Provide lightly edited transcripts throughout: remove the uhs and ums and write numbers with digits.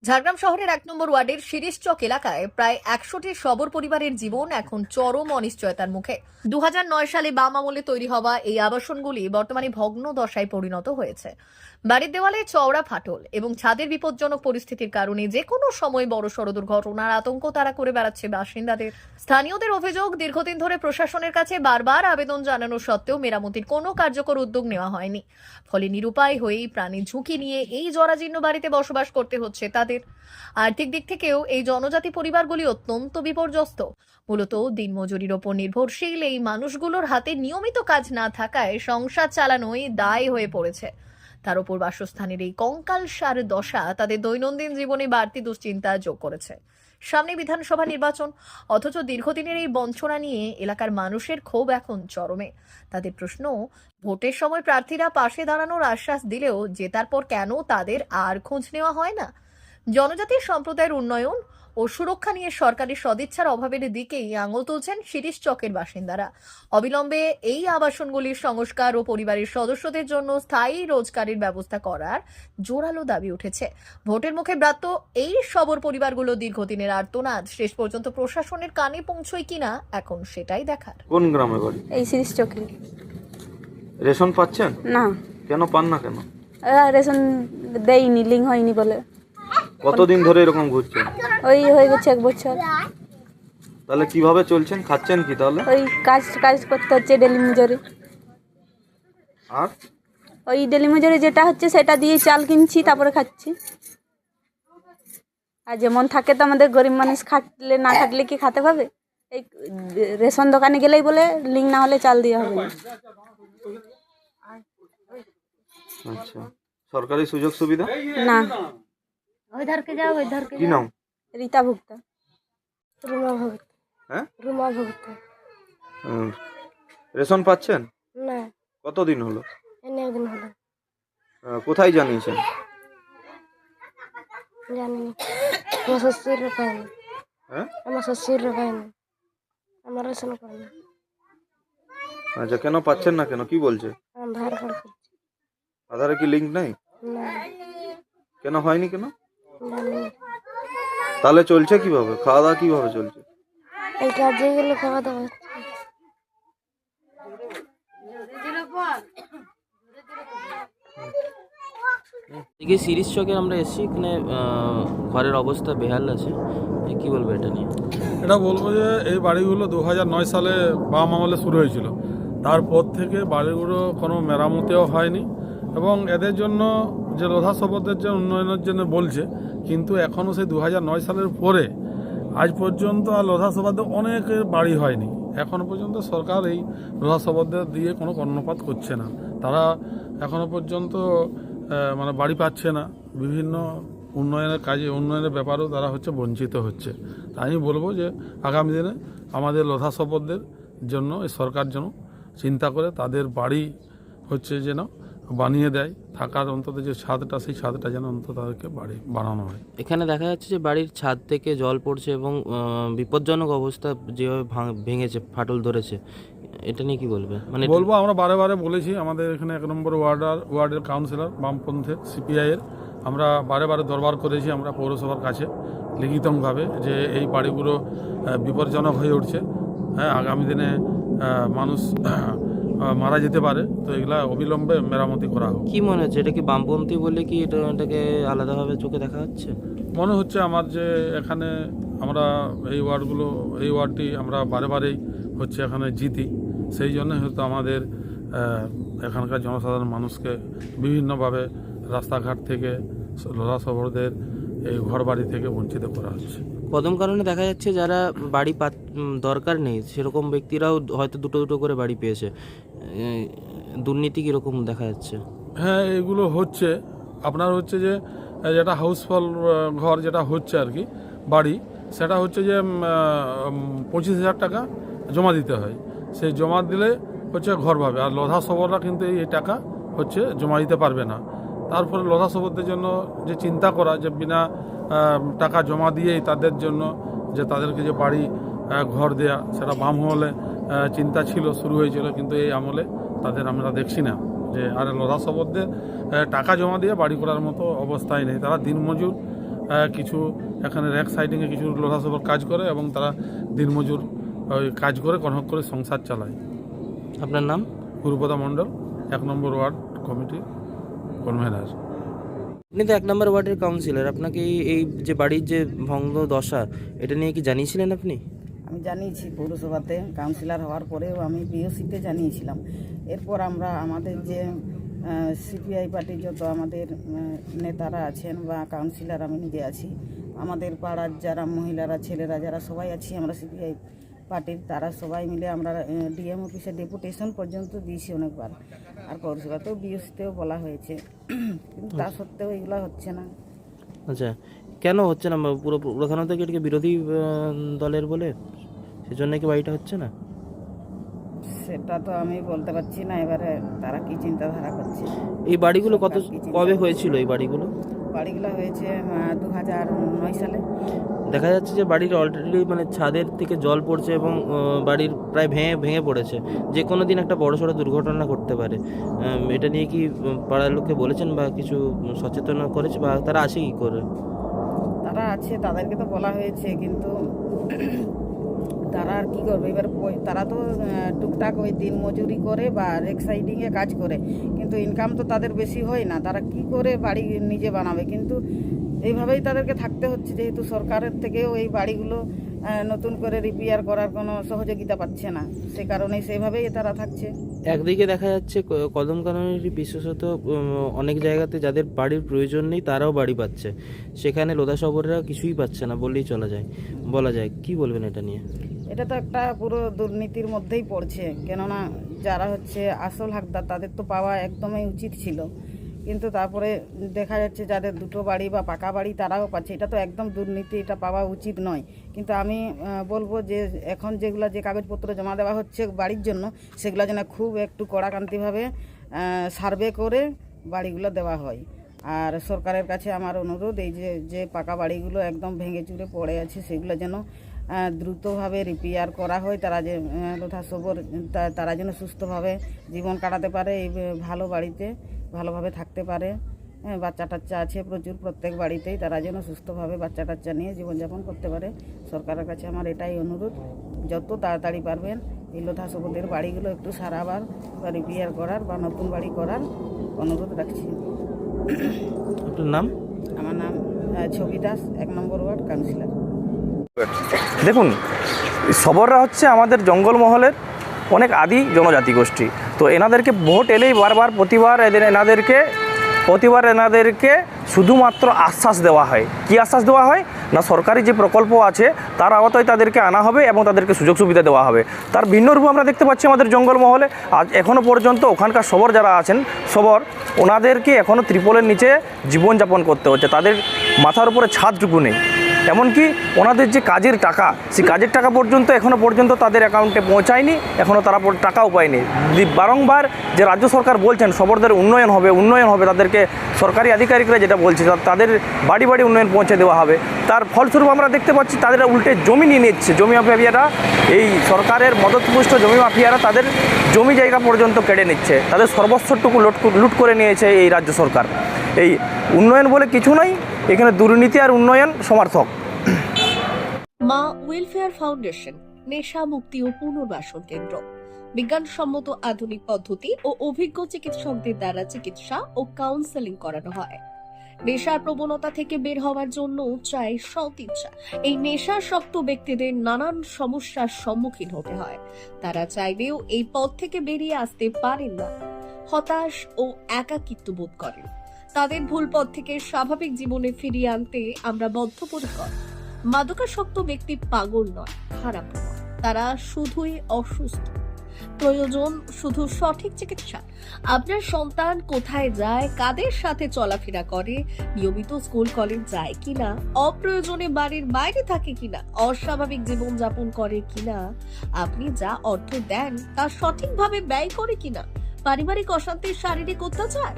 ঝাড়গ্রাম শহরের ১ নম্বর ওয়ার্ডের শিরিষচক এলাকায় প্রায় ১০০টি শবর পরিবারের জীবন এখন চরম অনিশ্চয়তার মুখে। ২০০৯ সালে বাম আমলে তৈরি হওয়া এই আবাসনগুলি বর্তমানে ভগ্ন দশায় পরিণত হয়েছে। বাড়ির দেওয়ালে চওড়া ফাটল এবং ছাদের বিপজ্জনক পরিস্থিতির কারণে যে কোনো সময় বড়সড় দুর্ঘটনার আতঙ্ক তারা করে বেড়াচ্ছে বাসিন্দাদের। স্থানীয়দের অভিযোগ, দীর্ঘদিন ধরে প্রশাসনের কাছে বারবার আবেদন জানানো সত্ত্বেও মেরামতির কোনো কার্যকর উদ্যোগ নেওয়া হয়নি। ফলে নিরুপায় হয়েই প্রাণী ঝুঁকি নিয়ে এই জরাজীর্ণ বাড়িতে বসবাস করতে হচ্ছে তাদের। আর্থিক দিক থেকেও এই জনজাতি পরিবারগুলি অত্যন্ত বিপর্যস্ত। মূলত দিনমজুরির ওপর নির্ভরশীল এই মানুষগুলোর হাতে নিয়মিত কাজ না থাকায় সংসার চালানোই দায় হয়ে পড়েছে। তার উপর বাসস্থানের এই কঙ্কালসার দশা তাদের দৈনন্দিন জীবনে বাড়তি দুশ্চিন্তা যোগ করেছে। সামনে বিধানসভা নির্বাচন, অথচ দীর্ঘদিনের এই বঞ্চনা নিয়ে এলাকার মানুষের ক্ষোভ এখন চরমে। তাদের প্রশ্ন, ভোটের সময় প্রার্থীরা পাশে দাঁড়ানোর আশ্বাস দিলেও জেতার পর কেন তাদের আর খোঁজ নেওয়া হয় না? জনজাতি সম্প্রদায়ের উন্নয়ন ও সুরক্ষা নিয়ে সরকারি সদিচ্ছার অভাবের দিকেই আঙুল তুলছেন শিরিষচকের বাসিন্দারা। অবিলম্বে এই আবাসনগুলির সংস্কার ও পরিবারের সদস্যদের জন্য স্থায়ী রোজগারের ব্যবস্থা করার জোরালো দাবি উঠেছে। ভোটের মুখে ব্রাত্য এই শবর পরিবারগুলো দীর্ঘদিনের আর্তনাদ শেষ পর্যন্ত প্রশাসনের কানে পৌঁছয় কিনা এখন সেটাই দেখার। কোন গ্রামে বাড়ি? এই শিরিষচকে। রেশন পাচ্ছেন? না, কেন পান না কেন? রেশন দেয়নি, লিঙ্ক হয়নি বলে। কতদিন ধরে এরকম ঘুরছেন? ওই হয়ে গেছে 1 বছর। তাহলে কিভাবে চলছেন? খাচ্ছেন কি তাহলে? ওই কাজ কাজ করতে হচ্ছে ডেলি মজুরি। আর ওই ডেলি মজুরি যেটা হচ্ছে সেটা দিয়ে চাল কিনছি, তারপরে খাচ্ছি। আর যেমন থাকে তো আমাদের গরিব মানুষ, খাটলে না খাটলে কি খেতে পাবে? এই রেশন দোকানে গেলেই বলে লিঙ্ক না হলে চাল দেওয়া হবে না। আচ্ছা, সরকারি সুযোগ সুবিধা না। কি নাম? রীতা ভুক্তা। রুমা ভগত। হ্যাঁ, রুমা ভগত। রেশন পাচ্ছেন? না, কতদিন হলো? এনে একদিন হলো। কোথায় জানিয়েছেন? জানি আমার শ্বশুর পায়নি। হ্যাঁ, আমার শ্বশুর পায়নি। আমার রেশন করে না। আচ্ছা, কেন পাচ্ছেন না কেন? কি বলছে? আধার কার্ড করছি। আধারে কি লিঙ্ক নাই? না, কেন হয়নি কেন? জানি না। তাহলে চলছে কিভাবে? খাওয়া দাওয়া কিভাবে চলছে? এই কাজে গেলে খাওয়া দাওয়া হচ্ছে। এদিকে শিরিষচকে আমরা এসেছি, এখানে ঘরের অবস্থা বেহাল আছে। কি বলবো এটা নিয়ে? এটা বলবো যে এই বাড়িগুলো 2009 সালে বাম আমলে শুরু হয়েছিল। তারপর থেকে বাড়িগুলো কোনো মেরামতিও হয়নি এবং এদের জন্য যে লোধা শবরদের যে উন্নয়নের জন্য বলছে, কিন্তু এখনও সেই 2009 সালের পরে আজ পর্যন্ত আর লোধা শবরদের অনেক বাড়ি হয়নি। এখনও পর্যন্ত সরকার এই লোধা শবরদের দিয়ে কোনো কর্ণপাত করছে না। তারা এখনও পর্যন্ত মানে বাড়ি পাচ্ছে না। বিভিন্ন উন্নয়নের কাজে, উন্নয়নের ব্যাপারেও তারা বঞ্চিত হচ্ছে। তাই আমি বলবো যে আগামী দিনে আমাদের লোধা শবরদের জন্য এই সরকার যেন চিন্তা করে তাদের বাড়ি যেন বানিয়ে দেয়, থাকার অন্তত যে ছাদটা, সেই ছাদটা যেন অন্তত তাদেরকে বাড়ি বানানো হয়। এখানে দেখা যাচ্ছে যে বাড়ির ছাদ থেকে জল পড়ছে এবং বিপজ্জনক অবস্থা, যেভাবে ভেঙেছে, ফাটল ধরেছে, এটা নিয়ে কি বলবে? মানে বলবো, আমরা বারে বারে বলেছি, আমাদের এখানে 1 নম্বর ওয়ার্ডের কাউন্সিলর বামপন্থী সিপিআইয়ের আমরা বারে বারে দরবার করেছি আমরা পৌরসভার কাছে লিখিতভাবে, যে এই বাড়িগুলো বিপজ্জনক হয়ে উঠছে। হ্যাঁ, আগামী দিনে মানুষ মারা যেতে পারে, তো এগুলা অবিলম্বে মেরামতি করা হোক। কি মনে হচ্ছে, এটা কি বামপন্থী বলে কি এটাকে আলাদাভাবে চোখে দেখা হচ্ছে? মনে হচ্ছে আমার যে এখানে আমরা এই ওয়ার্ডটি আমরা বারে বারেই এখানে জিতি, সেই জন্য হয়তো আমাদের এখানকার জনসাধারণ মানুষকে বিভিন্নভাবে রাস্তাঘাট থেকে, লোধা শবরদের এই ঘর বাড়ি থেকে বঞ্চিত করা হচ্ছে। প্রথম কারণে দেখা যাচ্ছে যারা বাড়ি দরকার নেই সেরকম ব্যক্তিরাও হয়তো দুটো দুটো করে বাড়ি পেয়েছে। দুর্নীতি কীরকম দেখা যাচ্ছে? হ্যাঁ, এগুলো হচ্ছে। আপনার যে যেটা হাউসফল ঘর যেটা হচ্ছে আর কি বাড়ি, সেটা যে 25,000 টাকা জমা দিতে হয়। সেই জমা দিলে ঘর পাবে। আর লোধা শবররা কিন্তু এই টাকা জমা দিতে পারবে না। তারপরে লোধা শবরদের জন্য যে চিন্তা করা, যে বিনা টাকা জমা দিয়েই তাদের জন্য যে তাদেরকে যে বাড়ি ঘর দেয়া, সেটা বাম আমলে চিন্তা ছিল, শুরু হয়েছিল, কিন্তু এই আমলে তাদের আমরা দেখছি না যে আর লোধা শবরদের টাকা জমা দিয়ে বাড়ি করার মতো অবস্থায় নেই। তারা দিনমজুর কিছু এখানে র্যাক সাইডিংয়ে কিছু লোধাসভর কাজ করে এবং তারা দিনমজুর ওই কাজ করে কনক করে সংসার চালায়। আপনার নাম? গুরুপদা মণ্ডল, 1 নম্বর ওয়ার্ড কমিটি কনভেনার। আপনি তো 1 নম্বর ওয়ার্ডের কাউন্সিলর, আপনাকে এই যে বাড়ির যে ভগ্ন দশা এটা নিয়ে কি জানিয়েছিলেন আপনি? আমি জানিয়েছি পৌরসভাতে, কাউন্সিলর হওয়ার পরেও আমি বিওসিতে জানিয়েছিলাম। এরপর আমরা আমাদের যে সিপিআই পার্টির যত আমাদের নেতারা আছেন বা কাউন্সিলর, আমি নিজে আছি, আমাদের পাড়ার যারা মহিলারা ছেলেরা যারা সবাই আছি আমরা সিপিআই পার্টির, তারা সবাই মিলে আমরা ডিএম অফিসে ডেপুটেশন পর্যন্ত দিয়েছি অনেকবার, আর পৌরসভাতেও বিওসিতেও বলা হয়েছে, কিন্তু তা সত্ত্বেও এগুলো হচ্ছে না। আচ্ছা, কেন হচ্ছে না? পুরো প্রধানত কি এটাকে বিরোধী দলের বলে সেজন্য কি বাড়িটা হচ্ছে না? সেটা তো আমি বলতে পারছি না, এবারে তারা কি চিন্তাধারা করছে। এই বাড়িগুলো কবে হয়েছিল? এই বাড়িগুলো হয়েছে 2009 সালে। দেখা যাচ্ছে যে বাড়ির অলরেডি মানে ছাদের থেকে জল পড়ছে এবং বাড়ির প্রায় ভেঙে পড়েছে, যে কোনো দিন একটা বড়সড় দুর্ঘটনা ঘটতে পারে। এটা নিয়ে কি পাড়ার লোককে বলেছেন বা কিছু সচেতন করেছে, বা তারা আসে কি করে? তারা আছে, তাদেরকে তো বলা হয়েছে, কিন্তু তারা আর কী করবে এবার। তারা তো টুকটাক ওই দিন মজুরি করে বা রেক সাইডিংয়ে কাজ করে, কিন্তু ইনকাম তো তাদের বেশি হয় না। তারা কি করে বাড়ি নিজে বানাবে? কিন্তু এইভাবেই তাদেরকে থাকতে হচ্ছে, যেহেতু সরকারের থেকেও এই বাড়িগুলো নতুন করে রিপেয়ার করার কোনো সহযোগিতা পাচ্ছে না, সে কারণেই সেইভাবেই তারা থাকছে। একদিকে দেখা যাচ্ছে কদম কাননের বিশেষত অনেক জায়গাতে যাদের বাড়ির প্রয়োজন নেই তারাও বাড়ি পাচ্ছে, সেখানে লোধাসবররা কিছুই পাচ্ছে না বললেই বলা যায়। কি বলবেন এটা নিয়ে? এটা তো একটা পুরো দুর্নীতির মধ্যেই পড়ছে, কেননা যারা হচ্ছে আসল হকদার তাদের তো পাওয়া একদমই উচিত ছিল, কিন্তু তারপরে দেখা যাচ্ছে যাদের দুটো বাড়ি বা পাকা বাড়ি তারাও পাচ্ছে। এটা তো একদম দুর্নীতি, এটা পাওয়া উচিত নয়। কিন্তু আমি বলবো যে এখন যে কাগজপত্র জমা দেওয়া হচ্ছে বাড়ির জন্য, সেগুলো যেন খুব একটু কড়াকান্তিভাবে সার্ভে করে বাড়িগুলো দেওয়া হয়। আর সরকারের কাছে আমার অনুরোধ, এই যে পাকা বাড়িগুলো একদম ভেঙে চুরে পড়ে আছে, সেগুলো যেন দ্রুতভাবে রিপেয়ার করা হয়। তারা যে লোধাসবর তারা যেন সুস্থভাবে জীবন কাটাতে পারে, এই ভালো বাড়িতে ভালোভাবে থাকতে পারে। বাচ্চা টাচ্চা আছে প্রচুর প্রত্যেক বাড়িতেই, তারা যেন সুস্থভাবে বাচ্চা টাচ্চা নিয়ে জীবনযাপন করতে পারে। সরকারের কাছে আমার এটাই অনুরোধ, যত তাড়াতাড়ি পারবেন এই লোধাসবরদের বাড়িগুলো একটু সারাবার বা রিপেয়ার করার বা নতুন বাড়ি করার অনুরোধ রাখছি। আপনার নাম? আমার নাম ছবি দাস, 1 নম্বর ওয়ার্ড কাউন্সিলর। দেখুন, সবররা হচ্ছে আমাদের জঙ্গলমহলের অনেক আদি জনজাতি গোষ্ঠী। তো এনাদেরকে ভোট এলেই প্রতিবার এনাদেরকে শুধুমাত্র আশ্বাস দেওয়া হয়। কি আশ্বাস দেওয়া হয় না, সরকারি যে প্রকল্প আছে তার আওতায় তাদেরকে আনা হবে এবং তাদেরকে সুযোগ সুবিধা দেওয়া হবে। তার ভিন্ন রূপ আমরা দেখতে পাচ্ছি আমাদের জঙ্গলমহলে। আজ এখনও পর্যন্ত ওখানকার সবর যারা আছেন, ওনাদেরকে এখনও ত্রিপলের নিচে জীবনযাপন করতে হচ্ছে, তাদের মাথার উপরে ছাদটুকু নেই। এমনকি ওনাদের যে কাজের টাকা, সেই কাজের টাকা পর্যন্ত এখনও পর্যন্ত তাদের অ্যাকাউন্টে পৌঁছায়নি, এখনও তারা টাকাও পায়নি। বারংবার যে রাজ্য সরকার বলছেন সবরদের উন্নয়ন হবে, তাদেরকে সরকারি আধিকারিকরা যেটা বলছে তাদের বাড়ি উন্নয়ন পৌঁছে দেওয়া হবে, তার ফলস্বরূপ আমরা দেখতে পাচ্ছি তাদের উল্টে জমি নিয়ে নিচ্ছে। জমি মাফিয়ারা, এই সরকারের মদতপুষ্ট জমি মাফিয়ারা তাদের জমি জায়গা পর্যন্ত কেড়ে নিচ্ছে, তাদের সর্বস্বটুকু লুট করে নিয়েছে এই রাজ্য সরকার। এই উন্নয়ন বলে কিছু নয়, এখানে দুর্নীতি আর উন্নয়ন সমার্থক। মা ওয়েলফেয়ার ফাউন্ডেশন নেশা মুক্তি ও পুনর্বাসন কেন্দ্র, বিজ্ঞানসম্মত আধুনিক পদ্ধতি ও অভিজ্ঞ চিকিৎসকদের দ্বারা চিকিৎসা ও কাউন্সেলিং করানো হয়। নেশার প্রবণতা থেকে বের হওয়ার জন্য চাই সৎ ইচ্ছা। এই নেশাসক্ত ব্যক্তিদের নানান সমস্যার সম্মুখীন হতে হয়, তারা চাইলেও এই পথ থেকে বেরিয়ে আসতে পারেন না, হতাশ ও একাকিত্ব বোধ করেন। তাদের ভুল পথ থেকে স্বাভাবিক জীবনে ফিরিয়ে আনতে আমরা বদ্ধপরিকর। মাদকাসক্ত ব্যক্তি পাগল নয়, খারাপ নয়, তারা শুধুই অসুস্থ। প্রয়োজন শুধু সঠিক চিকিৎসা। আপনার সন্তান কোথায় যায়, কাদের সাথে চলাফেরা করে, নিয়মিত স্কুল কলেজ যায় কিনা, অপ্রয়োজনে বাড়ির বাইরে থাকে কিনা, অস্বাভাবিক জীবন যাপন করে কিনা, আপনি যা অর্থ দেন তা সঠিকভাবে ব্যয় করে কিনা, পারিবারিক অশান্তি, শারীরিক অত্যাচার,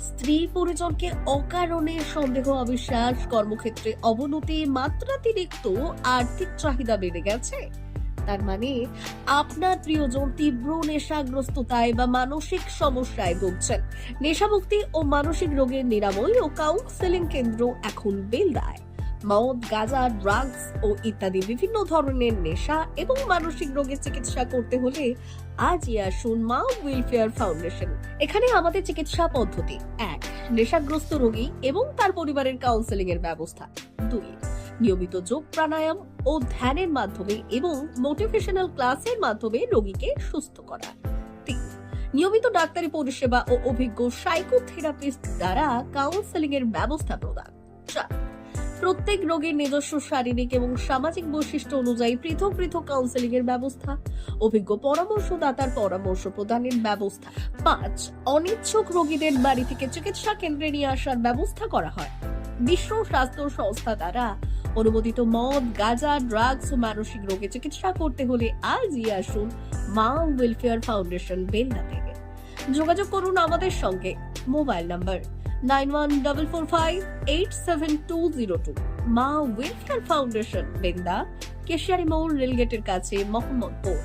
স্ত্রী পরিজনকে অকারণে সন্দেহ, অবিশ্বাস, কর্মক্ষেত্রে অবনতি, মাত্রাতিরিক্ত আর্থিক চাহিদা বেড়ে গেছে, তার মানে আপনার প্রিয়জন তীব্র নেশাগ্রস্ততায় বা মানসিক সমস্যায় ভুগছেন। নেশামুক্তি ও মানসিক রোগের নিরাময় ও কাউন্সেলিং কেন্দ্র এখন বেলদায়। মদ, গাঁজা, ড্রাগস ও ইত্যাদি বিভিন্ন ধরনের নেশা এবং মানসিক রোগের চিকিৎসা করতে হলে আজই আসুন মা ওয়েলফেয়ার ফাউন্ডেশন। এখানে আমাদের চিকিৎসা পদ্ধতি: 1. নেশাগ্রস্ত রোগী এবং তার পরিবারের কাউন্সেলিং এর ব্যবস্থা। 2. নিয়মিত যোগ, প্রাণায়াম ও ধ্যানের মাধ্যমে এবং মোটিভেশনাল ক্লাসের মাধ্যমে রোগীকে সুস্থ করা। 3. নিয়মিত ডাক্তারি পরিষেবা ও অভিজ্ঞ সাইকোথেরাপিস্ট দ্বারা কাউন্সেলিং এর ব্যবস্থা প্রদান। 4. প্রত্যেক রোগীর নিজস্ব শারীরিক এবং সামাজিক বৈশিষ্ট্য অনুযায়ী পৃথক পৃথক কাউন্সেলিং এর ব্যবস্থা, অভিজ্ঞ পরামর্শদাতার পরামর্শ প্রদানের ব্যবস্থা। 5. অনিচ্ছুক রোগীদের বাড়ি থেকে চিকিৎসা কেন্দ্রে নিয়ে আসার ব্যবস্থা করা হয়। বিশ্ব স্বাস্থ্য সংস্থা দ্বারা অনুমোদিত মদ, গাঁজা, ড্রাগস ও মানসিক রোগে চিকিৎসা করতে হলে আজই আসুন মা ওয়েলফেয়ার ফাউন্ডেশন, বেলদা থেকে। যোগাযোগ করুন আমাদের সঙ্গে। Mobile number 9144587202। মা ওয়েলফেয়ার ফাউন্ডেশন, বেলদা, কেশিয়ারি মোড়, রেলগেটের কাছে, মোহাম্মদপুর।